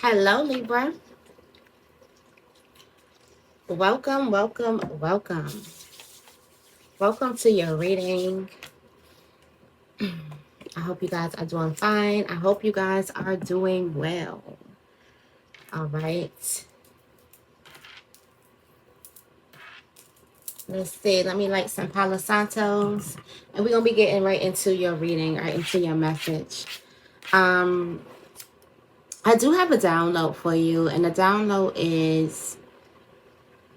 Hello, Libra. Welcome, welcome, welcome. Welcome to your reading. I hope you guys are doing fine. I hope you guys are doing well. All right. Let's see. Let me light some Palo Santos. And we're going to be getting right into your reading, right into your message. I do have a download for you. And the download is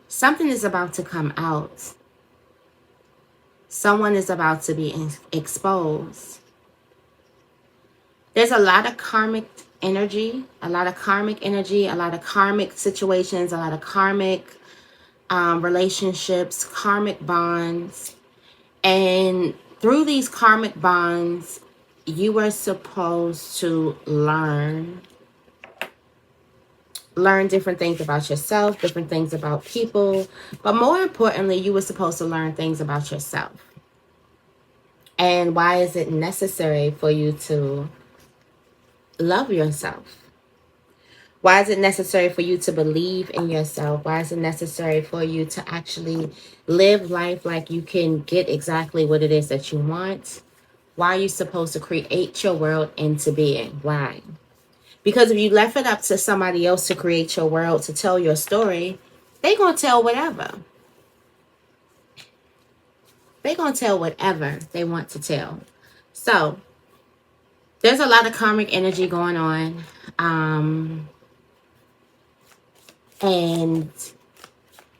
something is about to come out. Someone is about to be exposed. There's a lot of karmic energy, a lot of karmic situations, a lot of karmic relationships, karmic bonds. And through these karmic bonds, you are supposed to learn different things about yourself, different things about people. But more importantly, you were supposed to learn things about yourself. And why is it necessary for you to love yourself? Why is it necessary for you to believe in yourself? Why is it necessary for you to actually live life like you can get exactly what it is that you want? Why are you supposed to create your world into being? Why? Because if you left it up to somebody else to create your world, to tell your story, they're going to tell whatever. They're going to tell whatever they want to tell. So, there's a lot of karmic energy going on. And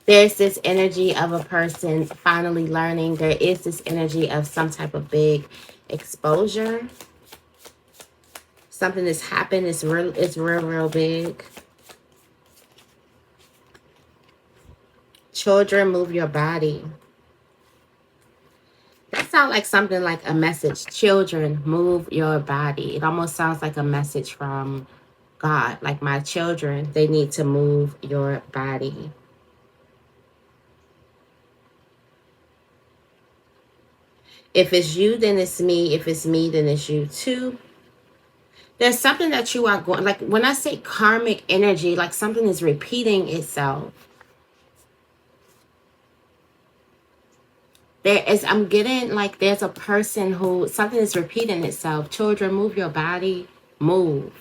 there's this energy of a person finally learning. There is this energy of some type of big exposure. Something that's happened. It's real big. Children, move your body. That sounds like something like a message. Children, move your body. It almost sounds like a message from God. Like, my children, they need to move your body. If it's you, then it's me. If it's me, then it's you too. There's something that you are going, like when I say karmic energy, like something is repeating itself. I'm getting like there's a person who, something is repeating itself. Children, move your body, move,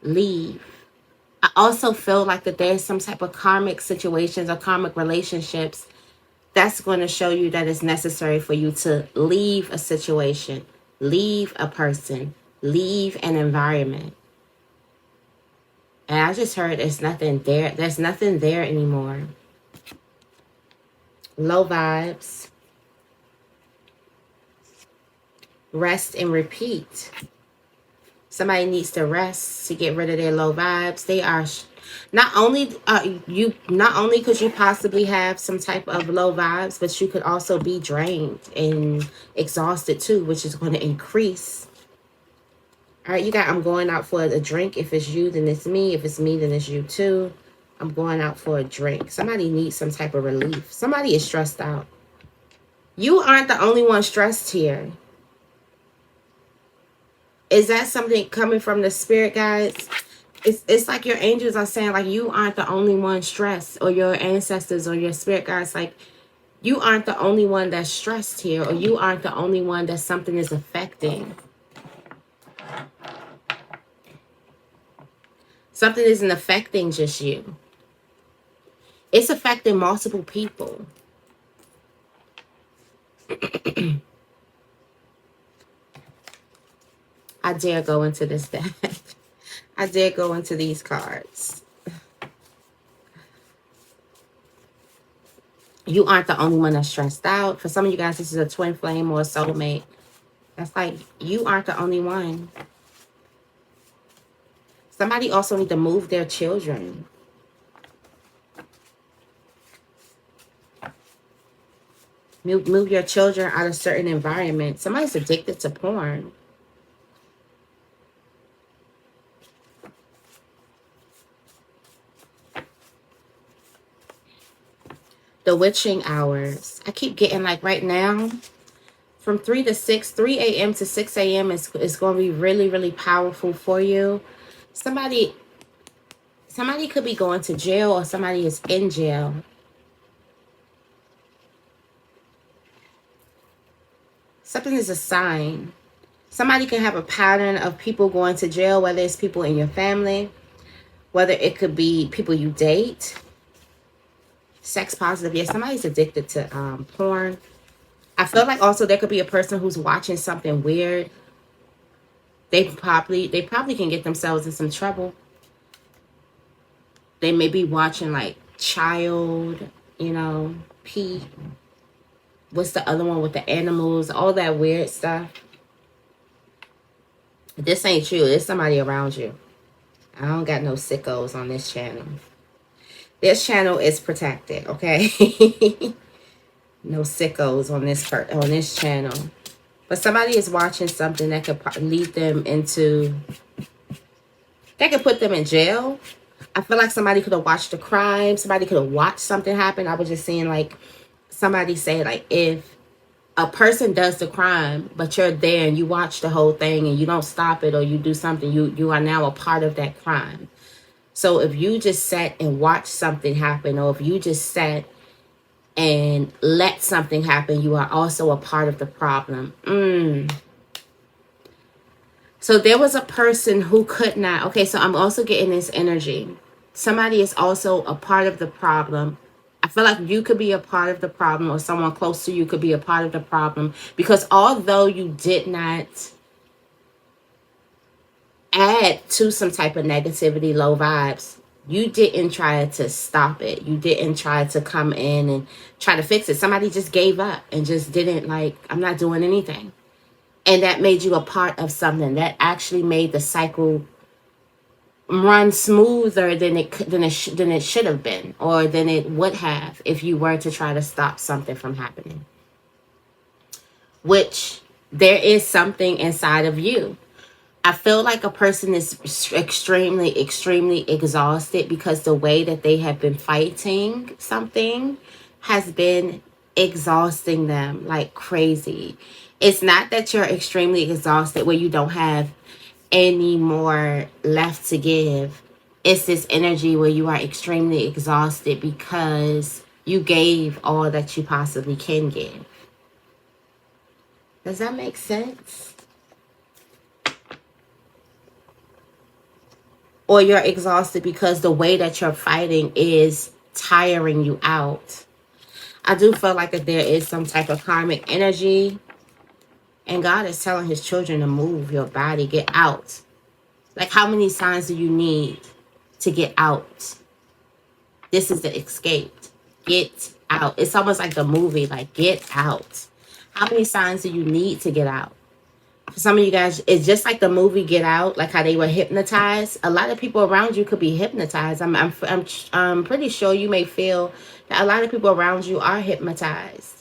leave. I also feel like that there's some type of karmic situations or karmic relationships that's going to show you that it's necessary for you to leave a situation, leave a person, leave an environment. And I just heard there's nothing there. There's nothing there anymore. Low vibes. Rest and repeat. Somebody needs to rest to get rid of their low vibes. They are not only could you possibly have some type of low vibes, but you could also be drained and exhausted too, which is going to increase. All right, you got, I'm going out for a drink. If it's you, then it's me. If it's me, then it's you too. I'm going out for a drink. Somebody needs some type of relief. Somebody is stressed out. You aren't the only one stressed here. Is that something coming from the spirit, guys? It's like your angels are saying, like, you aren't the only one stressed, or your ancestors or your spirit guides, like, you aren't the only one that's stressed here, or you aren't the only one that something is affecting. Something isn't affecting just you. It's affecting multiple people. I dare go into this deck. I dare go into these cards. You aren't the only one that's stressed out. For some of you guys, this is a twin flame or a soulmate. That's like, you aren't the only one. Somebody also need to move their children. Move your children out of certain environments. Somebody's addicted to porn. The witching hours. I keep getting, like, right now, from 3 to 6, 3 a.m. to 6 a.m. is going to be really, really powerful for you. Somebody, Somebody could be going to jail, or somebody is in jail. Something is a sign. Somebody can have a pattern of people going to jail, whether it's people in your family, whether it could be people you date. Sex positive. Yeah, somebody's addicted to porn. I feel like also there could be a person who's watching something weird. They probably can get themselves in some trouble. They may be watching like child, P. What's the other one with the animals? All that weird stuff. This ain't you. It's somebody around you. I don't got no sickos on this channel. This channel is protected, okay? No sickos on this channel. But somebody is watching something that could lead them into... that could put them in jail. I feel like somebody could have watched a crime. Somebody could have watched something happen. I was just seeing like somebody say like if a person does the crime, but you're there and you watch the whole thing and you don't stop it or you do something, you are now a part of that crime. So if you just sat and watched something happen, or if you just sat and let something happen, you are also a part of the problem. So there was a person who could not. Okay, so I'm also getting this energy. Somebody is also a part of the problem. I feel like you could be a part of the problem, or someone close to you could be a part of the problem, because although you did not add to some type of negativity, low vibes, you didn't try to stop it. You didn't try to come in and try to fix it. Somebody just gave up and just didn't like, I'm not doing anything. And that made you a part of something that actually made the cycle run smoother than it should have been, or than it would have if you were to try to stop something from happening. Which there is something inside of you. I feel like a person is extremely, extremely exhausted because the way that they have been fighting something has been exhausting them like crazy. It's not that you're extremely exhausted where you don't have any more left to give. It's this energy where you are extremely exhausted because you gave all that you possibly can give. Does that make sense? Or you're exhausted because the way that you're fighting is tiring you out. I do feel like that there is some type of karmic energy, and God is telling his children to move your body, get out. Like, how many signs do you need to get out? This is the escape. Get out. It's almost like the movie, like, get out. How many signs do you need to get out? For some of you guys, it's just like the movie Get Out, like how they were hypnotized. A lot of people around you could be hypnotized. I'm pretty sure you may feel that a lot of people around you are hypnotized.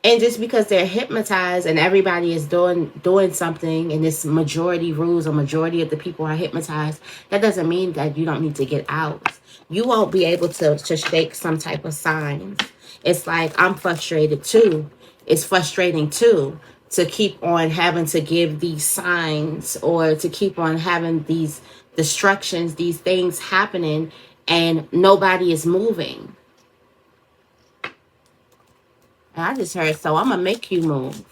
And just because they're hypnotized and everybody is doing something, and this majority rules, or majority of the people are hypnotized, that doesn't mean that you don't need to get out. You won't be able to shake some type of signs. It's like, I'm frustrated too. It's frustrating too to keep on having to give these signs, or to keep on having these destructions, these things happening, and nobody is moving. And I just heard, so I'm going to make you move.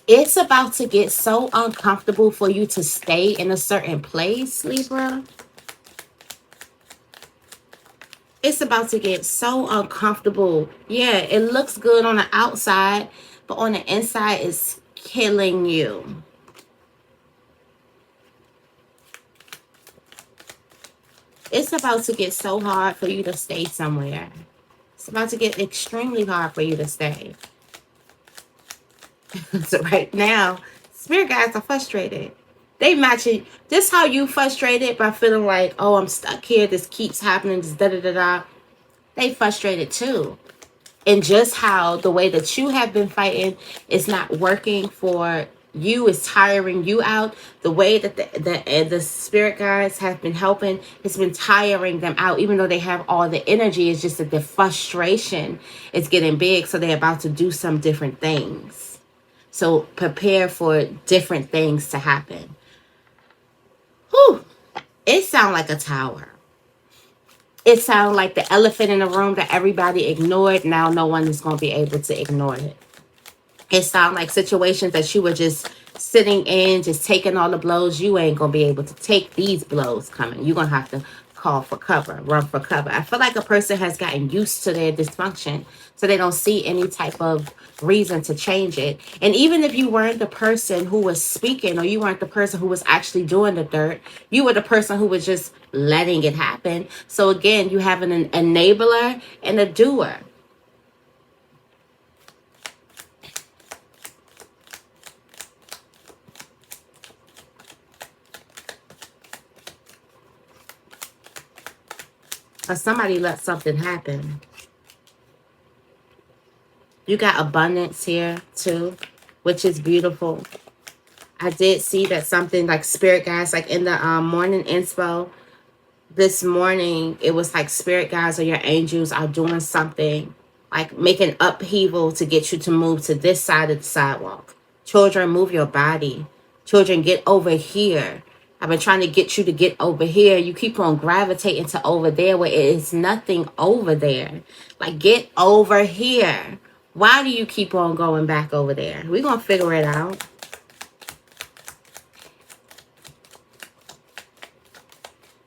It's about to get so uncomfortable for you to stay in a certain place, Libra. It's about to get so uncomfortable. Yeah, it looks good on the outside, but on the inside, it's killing you. It's about to get so hard for you to stay somewhere. It's about to get extremely hard for you to stay. So right now, spirit guides are frustrated. They match it. This how you frustrated by feeling like, oh, I'm stuck here. This keeps happening. This da-da-da-da. They frustrated too. And just how the way that you have been fighting is not working for you, is tiring you out. The way that the spirit guides have been helping, it's been tiring them out. Even though they have all the energy, it's just that the frustration is getting big. So they're about to do some different things. So prepare for different things to happen. Whew. It sounds like a tower. It sounds like the elephant in the room that everybody ignored. Now no one is going to be able to ignore it. It sounds like situations that you were just sitting in, just taking all the blows. You ain't going to be able to take these blows coming. You're going to have to call for cover, run for cover. I feel like a person has gotten used to their dysfunction, so they don't see any type of reason to change it. And even if you weren't the person who was speaking, or you weren't the person who was actually doing the dirt, you were the person who was just letting it happen. So again, you have an enabler and a doer. Or somebody let something happen. You got abundance here too, which is beautiful. I did see that something like spirit guides, like in the morning inspo this morning, it was like spirit guides or your angels are doing something, like making upheaval to get you to move to this side of the sidewalk. Children, move your body. Children, get over here. I've been trying to get you to get over here. You keep on gravitating to over there where it is nothing over there. Like, get over here. Why do you keep on going back over there? We're going to figure it out.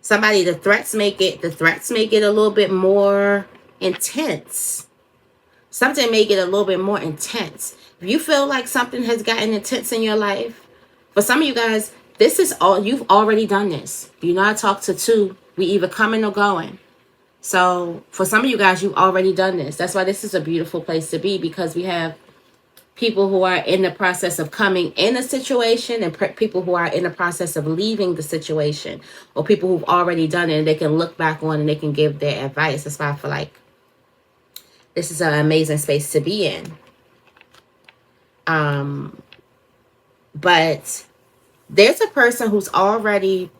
Somebody, the threats make it a little bit more intense. Something make it a little bit more intense. If you feel like something has gotten intense in your life, for some of you guys, this is all, you've already done this. You know, I talk to two. We either coming or going. So for some of you guys, you've already done this. That's why this is a beautiful place to be, because we have people who are in the process of coming in a situation, and people who are in the process of leaving the situation, or people who've already done it and they can look back on and they can give their advice. That's why I feel like this is an amazing space to be in. But there's a person who already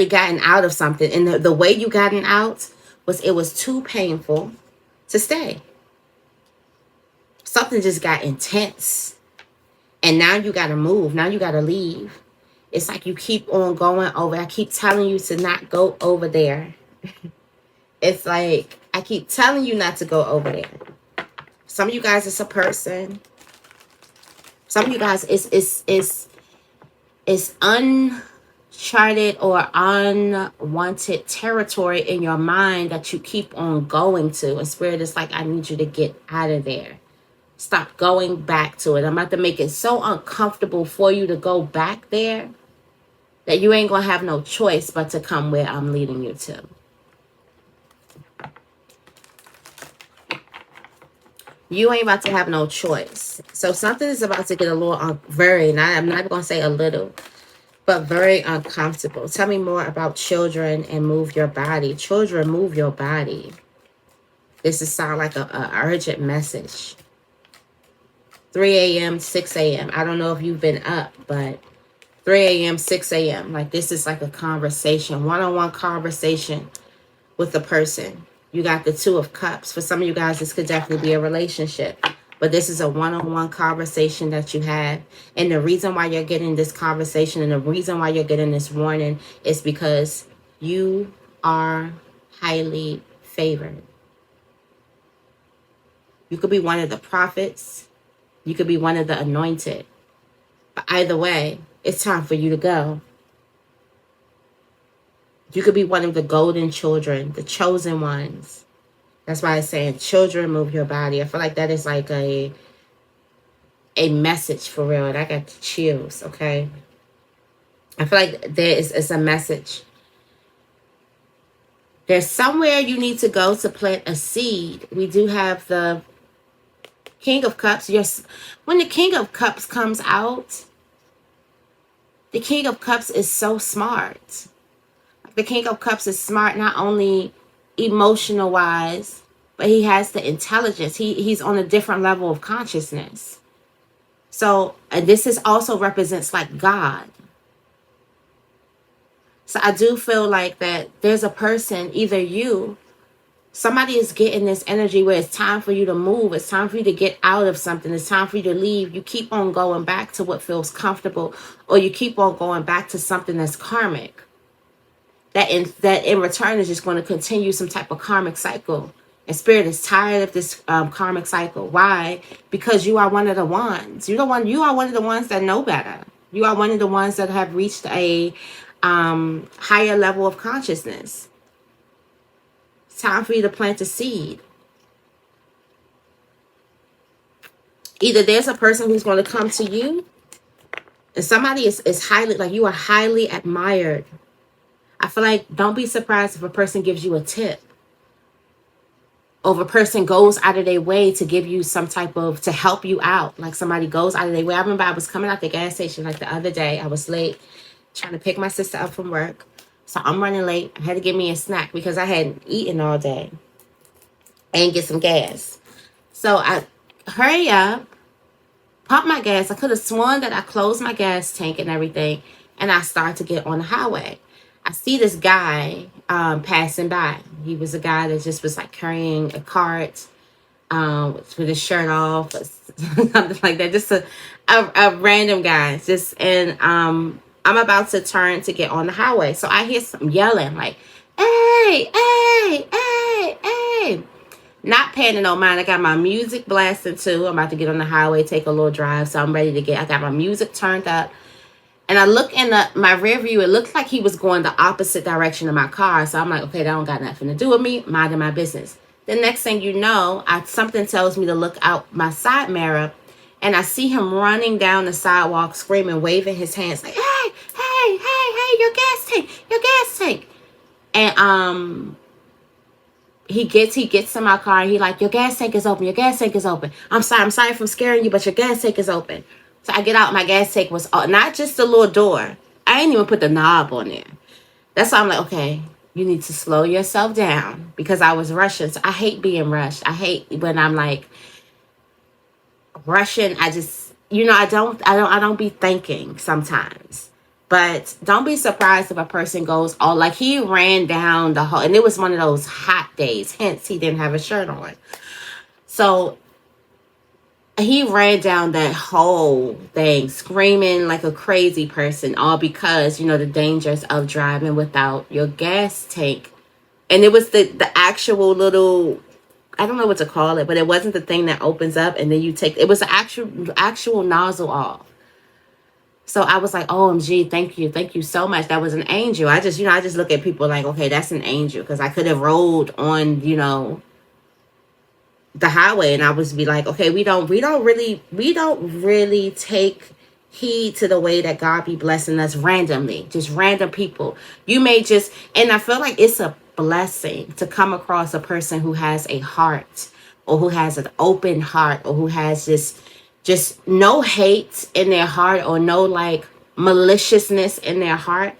gotten out of something, and the way you gotten out was it was too painful to stay. Something just got intense, and now you got to move. Now you got to leave. It's like you keep on going over. I keep telling you to not go over there. It's like I keep telling you not to go over there. Some of you guys, it's a person. Some of you guys, it's uncharted or unwanted territory in your mind that you keep on going to. And Spirit is like, I need you to get out of there. Stop going back to it. I'm about to make it so uncomfortable for you to go back there that you ain't going to have no choice but to come where I'm leading you to. You ain't about to have no choice. So something is about to get a little, I'm not going to say a little, but very uncomfortable. Tell me more about children and move your body. Children, move your body. This is sound like a urgent message. 3 a.m., 6 a.m. I don't know if you've been up, but 3 a.m., 6 a.m. Like, this is like a conversation, one-on-one conversation with a person. You got the Two of Cups. For some of you guys, this could definitely be a relationship. But this is a one-on-one conversation that you have. And the reason why you're getting this conversation and the reason why you're getting this warning is because you are highly favored. You could be one of the prophets. You could be one of the anointed. But either way, it's time for you to go. You could be one of the golden children, the chosen ones. That's why I'm saying, children, move your body. I feel like that is like a message for real. And I got the chills, okay? I feel like it's a message. There's somewhere you need to go to plant a seed. We do have the King of Cups. Yes, when the King of Cups comes out, the King of Cups is so smart. The King of Cups is smart, not only emotional wise, but he has the intelligence. He's on a different level of consciousness. So, and this is also represents like God. So I do feel like that there's a person, either you Somebody is getting this energy where it's time for you to move. It's time for you to get out of something. It's time for you to leave. You keep on going back to what feels comfortable, or you keep on going back to something that's karmic. That in return is just going to continue some type of karmic cycle. And spirit is tired of this karmic cycle. Why? Because you are one of the ones. You are one of the ones that know better. You are one of the ones that have reached a higher level of consciousness. It's time for you to plant a seed. Either there's a person who's going to come to you, and somebody is highly, like, you are highly admired. I feel like, don't be surprised if a person gives you a tip, or if a person goes out of their way to give you some type of, to help you out. Like somebody goes out of their way. I remember I was coming out the gas station like the other day. I was late trying to pick my sister up from work. So I'm running late. I had to give me a snack because I hadn't eaten all day and get some gas. So I hurry up, pump my gas. I could have sworn that I closed my gas tank and everything, and I start to get on the highway. I see this guy passing by. He was a guy that just was like carrying a cart with his shirt off, or something like that. Just a random guy. And I'm about to turn to get on the highway. So I hear some yelling like, "Hey, hey, hey, hey." Not paying no mind. I got my music blasting too. I'm about to get on the highway, take a little drive. So I'm ready to get, I got my music turned up. And I look in my rear view. It looked like he was going the opposite direction of my car. So I'm like, okay, that don't got nothing to do with me. Minding my business. The next thing you know, something tells me to look out my side mirror. And I see him running down the sidewalk, screaming, waving his hands like, "Hey, hey, hey, hey, your gas tank, your gas tank." And he gets in my car and he like, "Your gas tank is open, your gas tank is open. I'm sorry if I'm scaring you, but your gas tank is open." So I get out, my gas tank was not just the little door. I didn't even put the knob on there. That's why I'm like, okay, you need to slow yourself down, because I was rushing. So I hate being rushed. I hate when I'm like rushing. I just, I don't be thinking sometimes. But don't be surprised if a person goes, oh, like he ran down the whole, and it was one of those hot days, hence he didn't have a shirt on. So he ran down that whole thing screaming like a crazy person, all because, the dangers of driving without your gas tank. And it was the actual little, I don't know what to call it, but it wasn't the thing that opens up and then you take, it was the actual nozzle off. So I was like, OMG, thank you so much. That was an angel. I just look at people like, okay, that's an angel, because I could have rolled on, the highway, and I was be like, okay, we don't really take heed to the way that God be blessing us randomly, just random people. You may just, and I feel like it's a blessing to come across a person who has a heart, or who has an open heart, or who has just no hate in their heart, or no like maliciousness in their heart.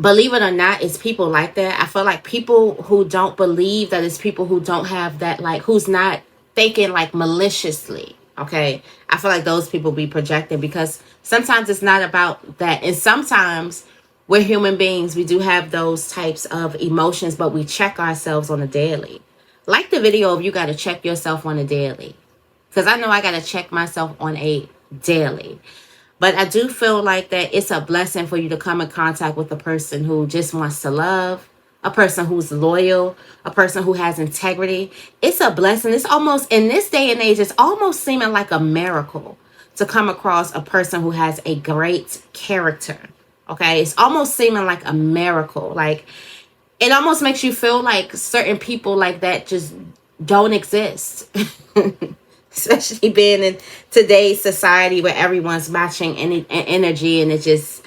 Believe it or not, it's people like that. I feel like people who don't believe that, it's people who don't have that, like, who's not thinking like maliciously. Okay. I feel like those people be projecting, because sometimes it's not about that. And sometimes we're human beings. We do have those types of emotions, but we check ourselves on a daily. Like the video of you got to check yourself on a daily. Because I know I got to check myself on a daily. But I do feel like that it's a blessing for you to come in contact with a person who just wants to love, a person who's loyal, a person who has integrity. It's a blessing. It's almost, in this day and age, it's almost seeming like a miracle to come across a person who has a great character. Okay? It's almost seeming like a miracle. Like, it almost makes you feel like certain people like that just don't exist. Especially being in today's society where everyone's matching energy, and it's just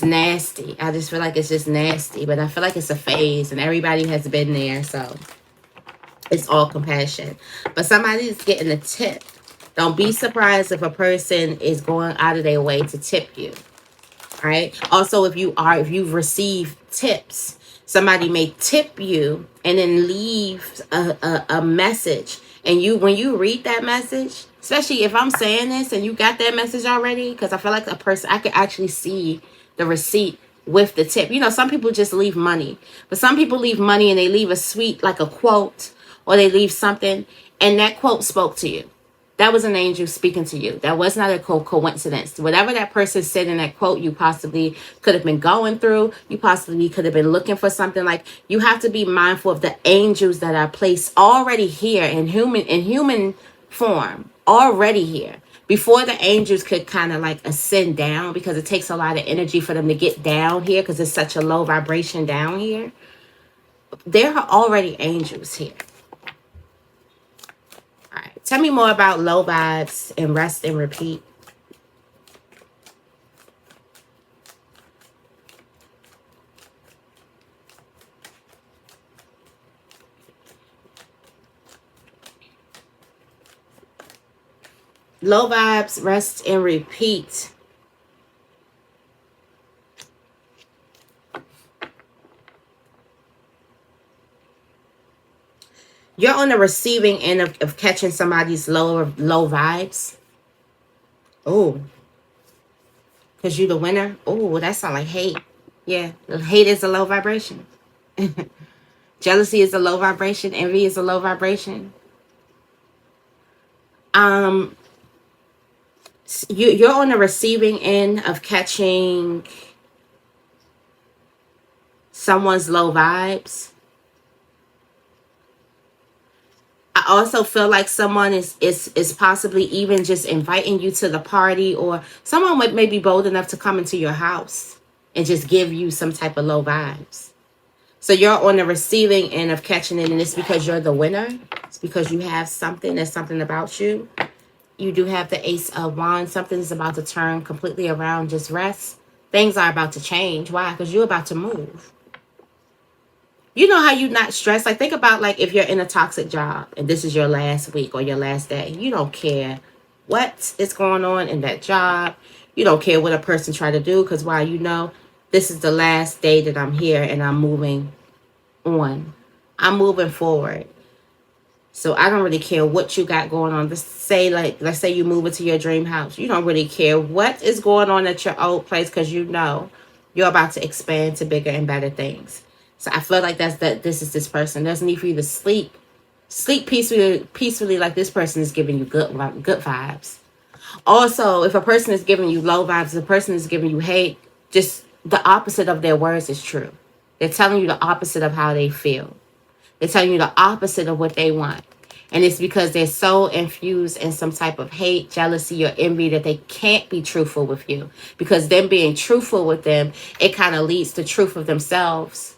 nasty. I just feel like it's just nasty, but I feel like it's a phase, and everybody has been there, so it's all compassion. But somebody's getting a tip. Don't be surprised if a person is going out of their way to tip you. All right. Also, if you've received tips, somebody may tip you and then leave a message. And when you read that message, especially if I'm saying this and you got that message already, because I feel like a person, I could actually see the receipt with the tip. You know, some people just leave money, but some people leave money and they leave a sweet, like a quote, or they leave something, and that quote spoke to you. That was an angel speaking to you. That was not a coincidence. Whatever that person said in that quote, you possibly could have been going through. You possibly could have been looking for something. Like, you have to be mindful of the angels that are placed already here in human form, already here. Before the angels could kind of like ascend down, because it takes a lot of energy for them to get down here because it's such a low vibration down here. There are already angels here. All right. Tell me more about low vibes and rest and repeat. Low vibes, rest and repeat. You're on the receiving end of catching somebody's low vibes. Oh, because you the winner. Oh, that sounds like hate. Yeah, hate is a low vibration. Jealousy is a low vibration. Envy is a low vibration. You're on the receiving end of catching someone's low vibes. I also feel like someone is possibly even just inviting you to the party, or someone may be bold enough to come into your house and just give you some type of low vibes. So you're on the receiving end of catching it, and it's because you're the winner. It's because you have something. There's something about you. You do have the Ace of Wands. Something is about to turn completely around. Just rest. Things are about to change. Why? Because you're about to move. You know how you not stressed? Like, think about, like, if you're in a toxic job and this is your last week or your last day. You don't care what is going on in that job. You don't care what a person try to do, because why? You know, this is the last day that I'm here and I'm moving on. I'm moving forward. So I don't really care what you got going on. Let's say you move into your dream house. You don't really care what is going on at your old place, because you know you're about to expand to bigger and better things. So I feel like this is this person. There's need for you to sleep peacefully, like this person is giving you good vibes. Also, if a person is giving you low vibes, the person is giving you hate, just the opposite of their words is true. They're telling you the opposite of how they feel. They're telling you the opposite of what they want. And it's because they're so infused in some type of hate, jealousy, or envy that they can't be truthful with you. Because them being truthful with them, it kind of leads to truth of themselves.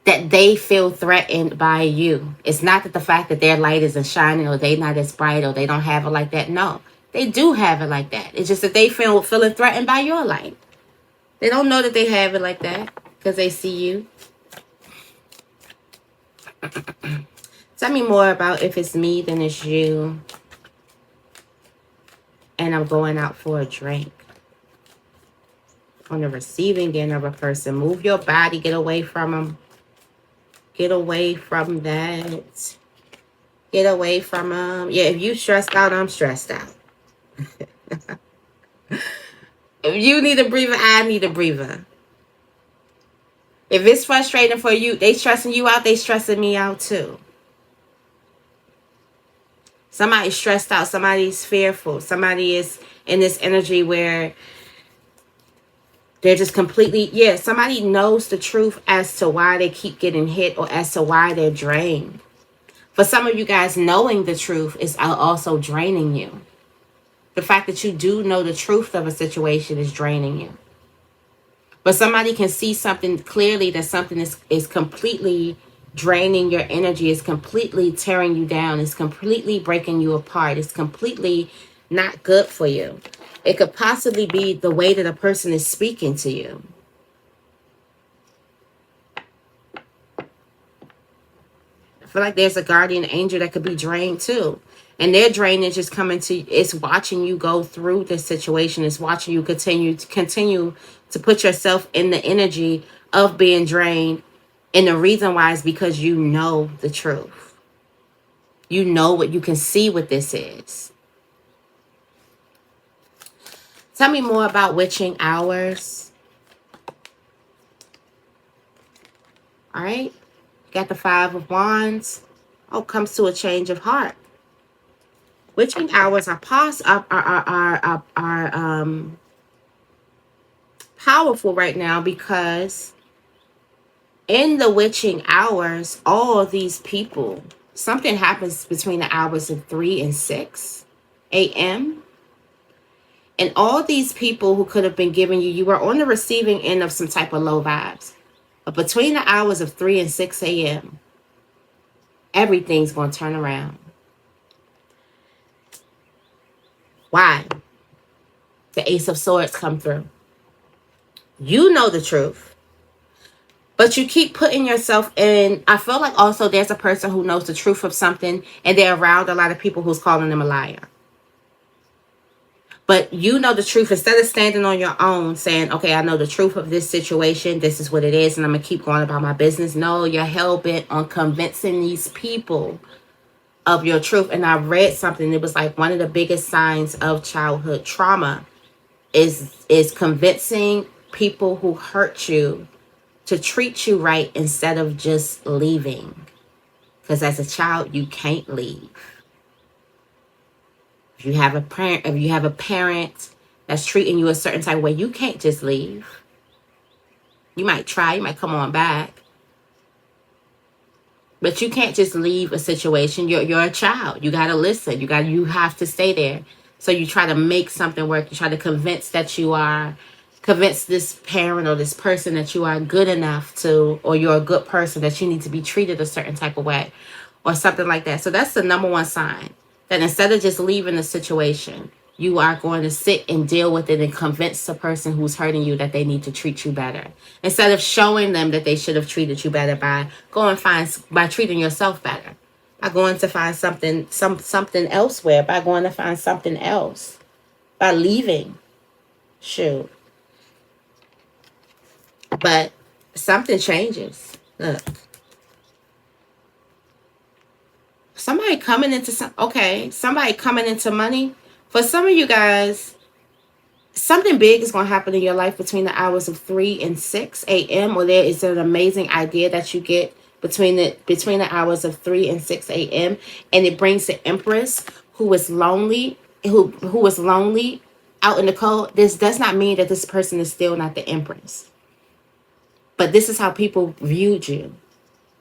That they feel threatened by you. It's not that the fact that their light isn't shining, or they not as bright, or they don't have it like that. No, they do have it like that. It's just that they feeling threatened by your light. They don't know that they have it like that because they see you. Tell me more about if it's me, then it's you. And I'm going out for a drink. On the receiving end of a person. Move your body. Get away from them. Get away from that. Get away from them. Yeah, if you stressed out, I'm stressed out. If you need a breather, I need a breather. If it's frustrating for you, they stressing you out, they stressing me out too. Somebody's stressed out. Somebody's fearful. Somebody is in this energy where they're just completely, somebody knows the truth as to why they keep getting hit, or as to why they're drained. For some of you guys, knowing the truth is also draining you. The fact that you do know the truth of a situation is draining you. But somebody can see something clearly, that something is completely draining your energy, is completely tearing you down, is completely breaking you apart, it's completely not good for you. It could possibly be the way that a person is speaking to you. I feel like there's a guardian angel that could be drained too. And their drainage is coming to, it's watching you go through this situation. It's watching you continue to put yourself in the energy of being drained. And the reason why is because you know the truth. You know what you can see what this is. Tell me more about witching hours. All right. Got the 5 of Wands. Oh, comes to a change of heart. Witching hours are powerful right now because in the witching hours, all of these people, something happens between the hours of 3 and 6 a.m. And all these people who could have been giving you were on the receiving end of some type of low vibes. But between the hours of 3 and 6 a.m., everything's going to turn around. Why? The Ace of Swords come through. You know the truth, but you keep putting yourself in. I feel like also there's a person who knows the truth of something and they're around a lot of people who's calling them a liar. But you know the truth. Instead of standing on your own saying, okay, I know the truth of this situation. This is what it is. And I'm going to keep going about my business. No, you're hell-bent on convincing these people of your truth. And I read something. It was like one of the biggest signs of childhood trauma is convincing people who hurt you to treat you right instead of just leaving. Because as a child, you can't leave. If you have a parent that's treating you a certain type of way, you can't just leave. You might try, you might come on back. But you can't just leave a situation. You're a child. You gotta listen. You have to stay there. So you try to make something work. You try to convince this parent or this person that you are good enough to, or you're a good person, that you need to be treated a certain type of way or something like that. So that's the number one sign, that instead of just leaving the situation, you are going to sit and deal with it and convince the person who's hurting you that they need to treat you better. Instead of showing them that they should have treated you better by treating yourself better. By going to find something elsewhere. By going to find something else. By leaving. Shoot. But something changes. Look. Somebody coming into money. For some of you guys, something big is going to happen in your life between the hours of 3 and 6 a.m. Or there is an amazing idea that you get between the hours of 3 and 6 a.m. And it brings the Empress who was lonely, who was lonely out in the cold. This does not mean that this person is still not the Empress. But this is how people viewed you.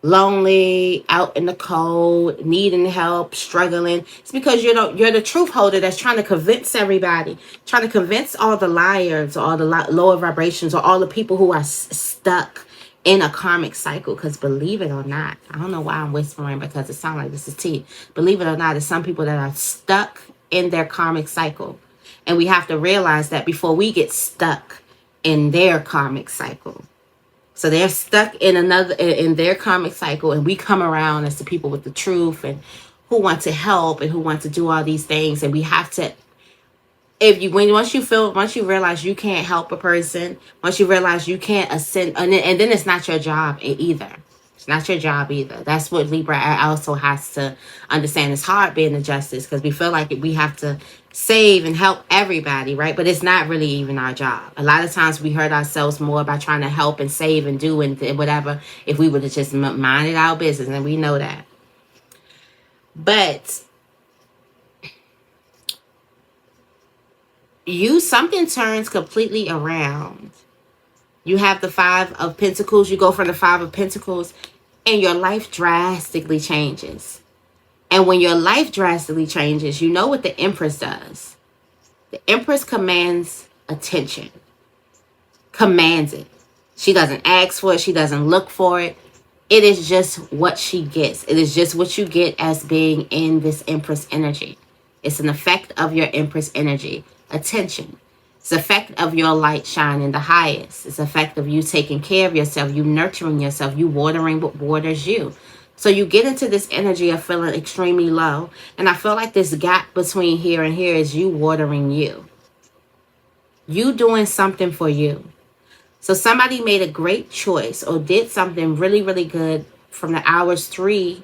Lonely, out in the cold, needing help, struggling. It's because you're the truth holder that's trying to convince everybody, trying to convince all the liars, or all the lower vibrations, or all the people who are stuck in a karmic cycle. Because believe it or not, I don't know why I'm whispering, because it sounds like this is tea. Believe it or not, there's some people that are stuck in their karmic cycle. And we have to realize that before we get stuck in their karmic cycle. So they're stuck in their karmic cycle, and we come around as the people with the truth and who want to help and who want to do all these things. And we have to, once you realize you can't help a person, once you realize you can't ascend, and then it's not your job either. It's not your job either. That's what Libra also has to understand. It's hard being a justice because we feel like we have to save and help everybody, right? But it's not really even our job. A lot of times we hurt ourselves more by trying to help and save and do and whatever if we would have just minded our business, and we know that. But something turns completely around. You have the 5 of Pentacles. You go from the 5 of Pentacles and your life drastically changes. And when your life drastically changes, you know what the Empress does. The Empress commands attention. Commands it. She doesn't ask for it. She doesn't look for it. It is just what she gets. It is just what you get as being in this Empress energy. It's an effect of your Empress energy. Attention. It's the effect of your light shining the highest. It's the effect of you taking care of yourself, you nurturing yourself, you watering what waters you. So you get into this energy of feeling extremely low. And I feel like this gap between here and here is you watering you. You doing something for you. So somebody made a great choice or did something really, really good from the hours 3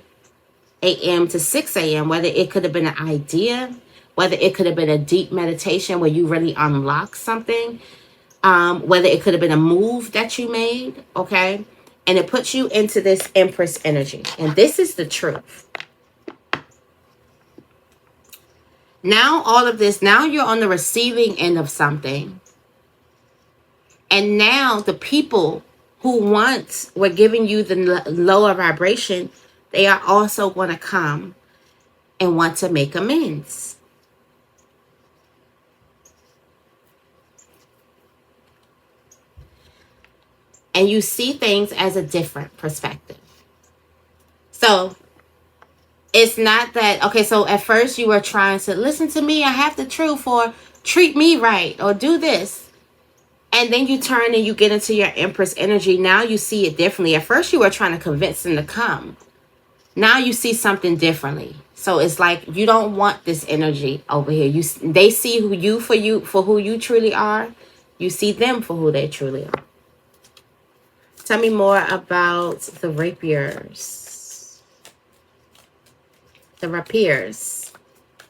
a.m. to 6 a.m. Whether it could have been an idea, whether it could have been a deep meditation where you really unlock something, whether it could have been a move that you made, okay? And it puts you into this Empress energy. And this is the truth. Now all of this, now you're on the receiving end of something. And now the people who once were giving you the lower vibration, they are also going to come and want to make amends. And you see things as a different perspective. So it's not that, okay, so at first you were trying to listen to me, I have the truth, or treat me right, or do this. And then you turn and you get into your Empress energy. Now you see it differently. At first you were trying to convince them to come. Now you see something differently. So it's like you don't want this energy over here. They see for who you truly are. You see them for who they truly are. Tell me more about the rapiers. The rapiers.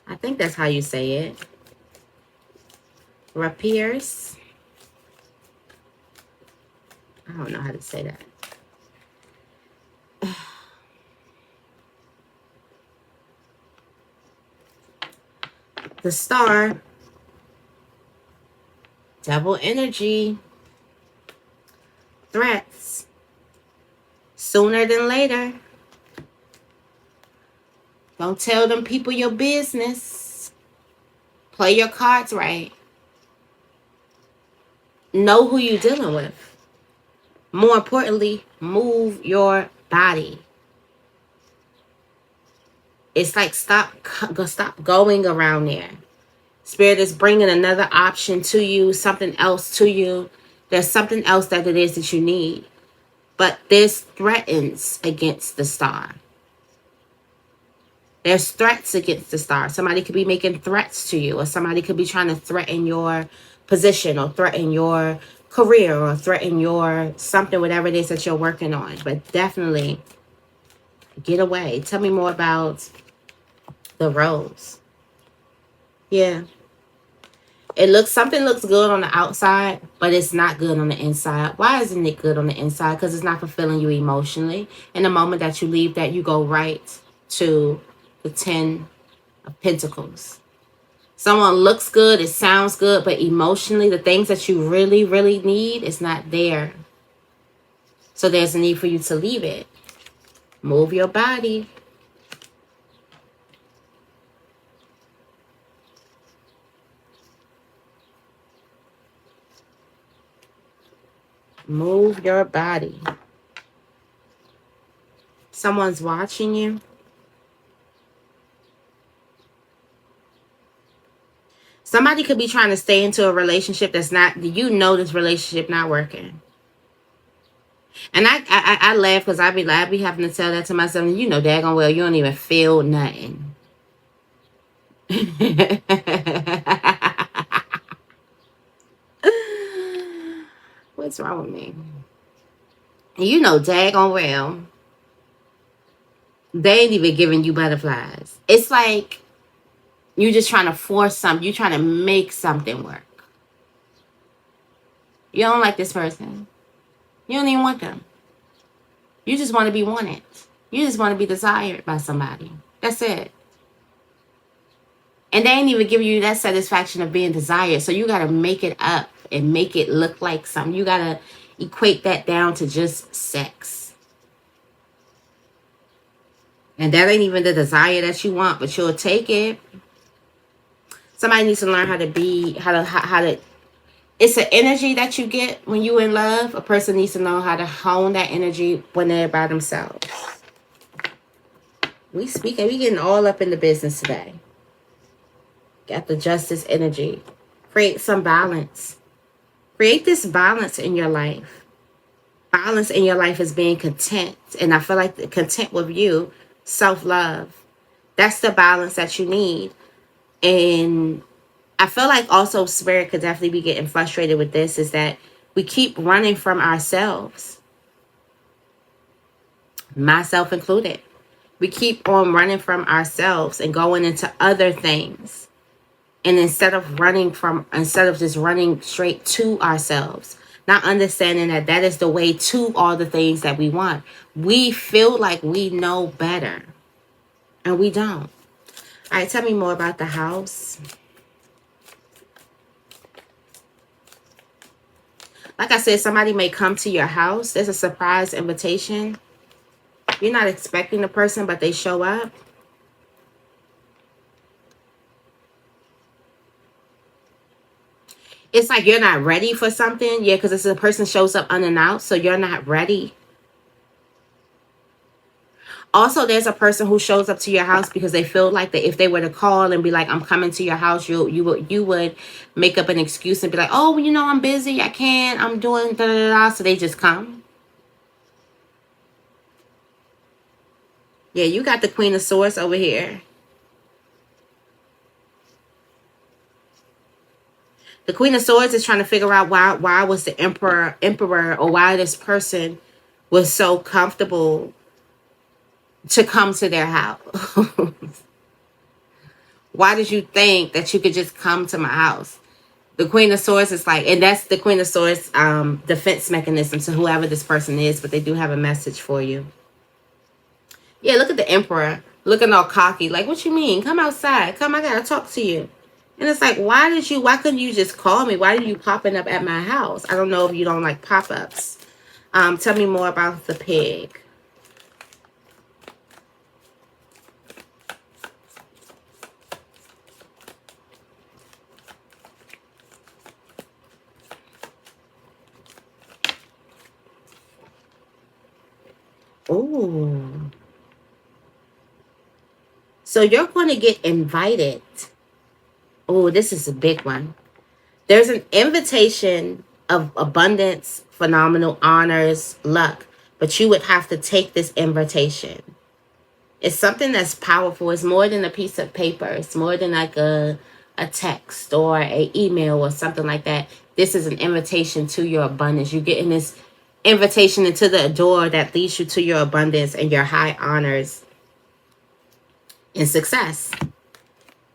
I think that's how you say it. Rapiers. I don't know how to say that. The star. Devil energy. Threats. Sooner than later. Don't tell them people your business. Play your cards right. Know who you're dealing with. More importantly, move your body. It's like stop going around there. Spirit is bringing another option to you, something else to you. There's something else that it is that you need. But this threatens against the star. There's threats against the star. Somebody could be making threats to you, or somebody could be trying to threaten your position, or threaten your career, or threaten your something, whatever it is that you're working on. But definitely get away. Tell me more about the rose. Yeah. Something looks good on the outside, but it's not good on the inside. Why isn't it good on the inside? Because it's not fulfilling you emotionally. And the moment that you leave that, you go right to the 10 of Pentacles. Someone looks good, it sounds good, but emotionally, the things that you really, really need is not there. So there's a need for you to leave it. Move your body. Move your body. Someone's watching you. Somebody could be trying to stay into a relationship that's not, this relationship not working. And I laugh because I be having to tell that to myself. Daggone well, you don't even feel nothing. What's wrong with me? Daggone well, they ain't even giving you butterflies. It's like you're just trying to force something. You're trying to make something work. You don't like this person. You don't even want them. You just want to be wanted. You just want to be desired by somebody. That's it. And they ain't even giving you that satisfaction of being desired. So you got to make it up and make it look like something. You got to equate that down to just sex. And that ain't even the desire that you want, but you'll take it. Somebody needs to learn how to it's an energy that you get when you're in love. A person needs to know how to hone that energy when they're by themselves. We getting all up in the business today. Got the justice energy. Create some balance. Create this balance in your life. Balance in your life is being content. And I feel like the content with you, self-love. That's the balance that you need. And I feel like also Spirit could definitely be getting frustrated with this, is that we keep running from ourselves. Myself included. We keep on running from ourselves and going into other things. And instead of just running straight to ourselves, not understanding that that is the way to all the things that we want, we feel like we know better, and we don't. All right, tell me more about the house. Like I said, somebody may come to your house. There's a surprise invitation. You're not expecting the person, but they show up. It's like you're not ready for something. Yeah, because it's a person shows up unannounced, so you're not ready. Also, there's a person who shows up to your house because they feel like that if they were to call and be like, I'm coming to your house, you would make up an excuse and be like, oh, well, I'm busy, I can't, I'm doing da da da. So they just come. Yeah, you got the Queen of Swords over here. The Queen of Swords is trying to figure out why was the emperor, or why this person was so comfortable to come to their house. Why did you think that you could just come to my house? The Queen of Swords is like, and that's the Queen of Swords defense mechanism to whoever this person is, but they do have a message for you. Yeah, look at the Emperor looking all cocky. Like, what you mean? Come outside. Come, I gotta talk to you. And it's like, why couldn't you just call me? Why are you popping up at my house? I don't know if you don't like pop-ups. Tell me more about the pig. Ooh. So you're going to get invited. Oh, this is a big one. There's an invitation of abundance, phenomenal honors, luck, but you would have to take this invitation. It's something that's powerful. It's more than a piece of paper. It's more than like a text or a email or something like that. This is an invitation to your abundance. You're getting this invitation into the door that leads you to your abundance and your high honors and success.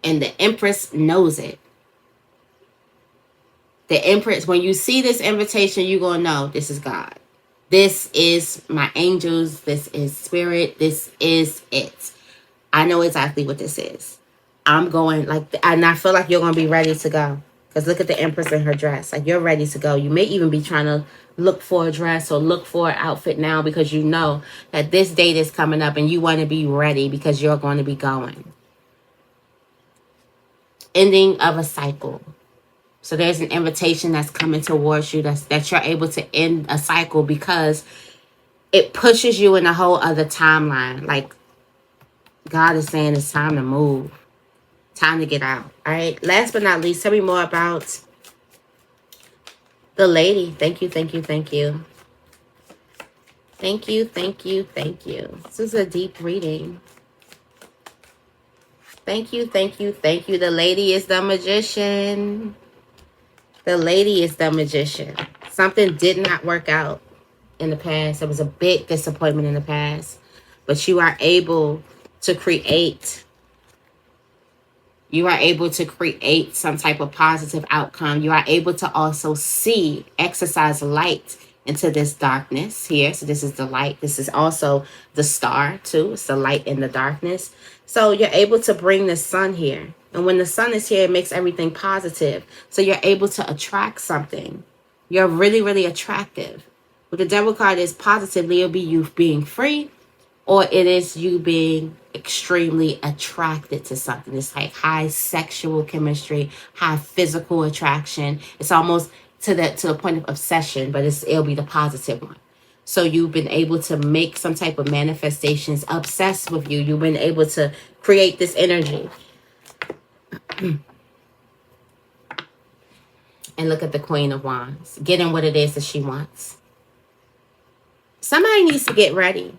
And the Empress knows it. The Empress, when you see this invitation, you're going to know this is God. This is my angels. This is spirit. This is it. I know exactly what this is. I'm going and I feel like you're going to be ready to go. Because look at the Empress in her dress. Like, you're ready to go. You may even be trying to look for a dress or look for an outfit now because you know that this date is coming up and you want to be ready because you're going to be going. Ending of a cycle. So there's an invitation that's coming towards you that you're able to end a cycle because it pushes you in a whole other timeline. Like, God is saying it's time to move. Time to get out. All right. Last but not least, tell me more about the lady. Thank you, thank you, thank you. Thank you, thank you, thank you. This is a deep reading. Thank you, thank you, thank you. The lady is the magician. The lady is the magician. Something did not work out in the past. It was a big disappointment in the past. But you are able to create. You are able to create some type of positive outcome. You are able to also exercise light into this darkness here. So this is the light. This is also the star too. It's the light in the darkness. So you're able to bring the sun here. And when the sun is here, it makes everything positive. So you're able to attract something. You're really, really attractive. What the devil card is positively, it'll be you being free, or it is you being extremely attracted to something. It's like high sexual chemistry, high physical attraction. It's almost to the point of obsession, but it'll be the positive one. So you've been able to make some type of manifestations obsessed with you. You've been able to create this energy. And look at the Queen of Wands, getting what it is that she wants. Somebody needs to get ready.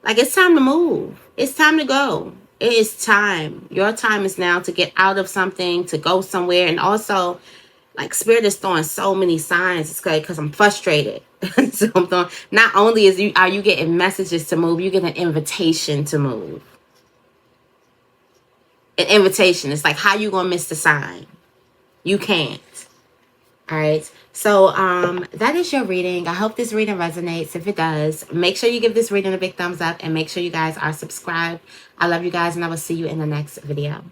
Like, it's time to move. It's time to go. It is time. Your time is now to get out of something, to go somewhere. And also, like, Spirit is throwing so many signs. It's because I'm frustrated. So I'm throwing, not only are you getting messages to move, you get an invitation to move. an invitation. It's like, how you gonna miss the sign? You can't. All right. So that is your reading. I hope this reading resonates. If it does, make sure you give this reading a big thumbs up and make sure you guys are subscribed. I love you guys, and I will see you in the next video.